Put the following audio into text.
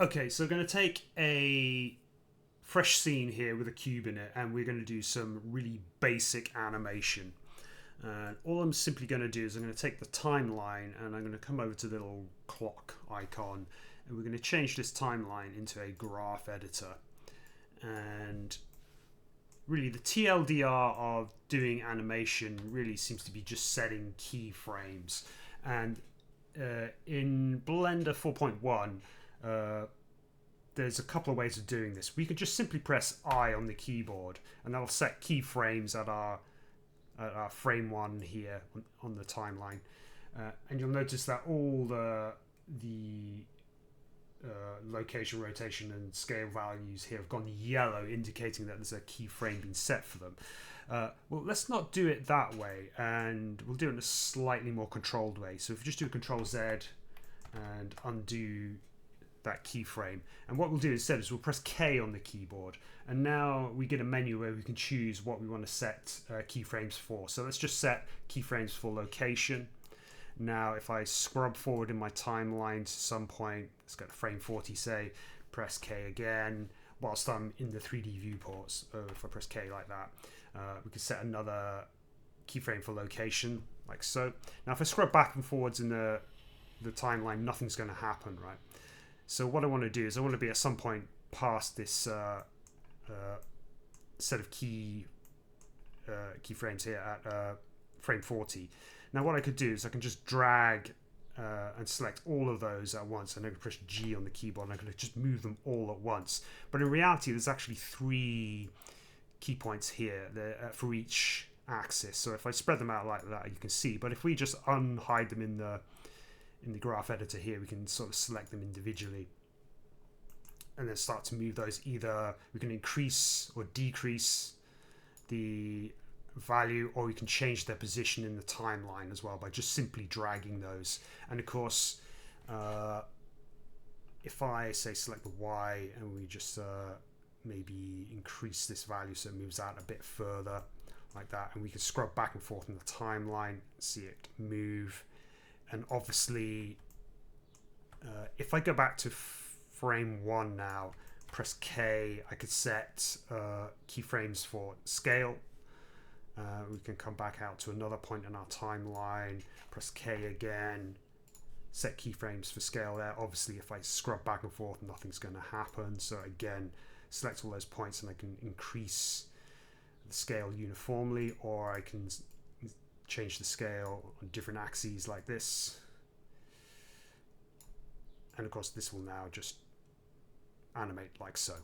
Okay, so we're going to take a fresh scene here with a cube in it, and we're going to do some really basic animation. And all I'm simply going to do is I'm going to take the timeline and I'm going to come over to the little clock icon, and we're going to change this timeline into a graph editor. And really, the TLDR of doing animation really seems to be just setting keyframes. And in Blender 4.1, there's a couple of ways of doing this. We could just simply press I on the keyboard, and that'll set keyframes at our frame one here on the timeline. And you'll notice that all the location, rotation, and scale values here have gone yellow, indicating that there's a keyframe being set for them. Well, let's not do it that way, and we'll do it in a slightly more controlled way. So if you just do Control Z and undo that keyframe, and what we'll do instead is we'll press K on the keyboard, and now we get a menu where we can choose what we want to set keyframes for. So let's just set keyframes for location. Now if I scrub forward in my timeline to some point, let's go to frame 40 say, press K again whilst I'm in the 3D viewports. If I press K like that, we can set another keyframe for location like so. Now if I scrub back and forwards in the timeline, nothing's going to happen, right? So what I want to do is I want to be at some point past this set of keyframes here at frame 40. Now what I could do is I can just drag and select all of those at once, and I can press G on the keyboard and I can just move them all at once. But in reality, there's actually 3 key points here for each axis. So if I spread them out like that, you can see. But if we just unhide them in the graph editor here, we can sort of select them individually and then start to move those. Either we can increase or decrease the value, or we can change their position in the timeline as well by just simply dragging those. And of course, if I say select the Y and we just maybe increase this value so it moves out a bit further like that, and we can scrub back and forth in the timeline, see it move. And obviously, if I go back to frame 1 now, press K, I could set keyframes for scale. We can come back out to another point in our timeline, press K again, set keyframes for scale there. Obviously, if I scrub back and forth, nothing's going to happen. So again, select all those points and I can increase the scale uniformly, or I can change the scale on different axes like this. And of course, this will now just animate like so.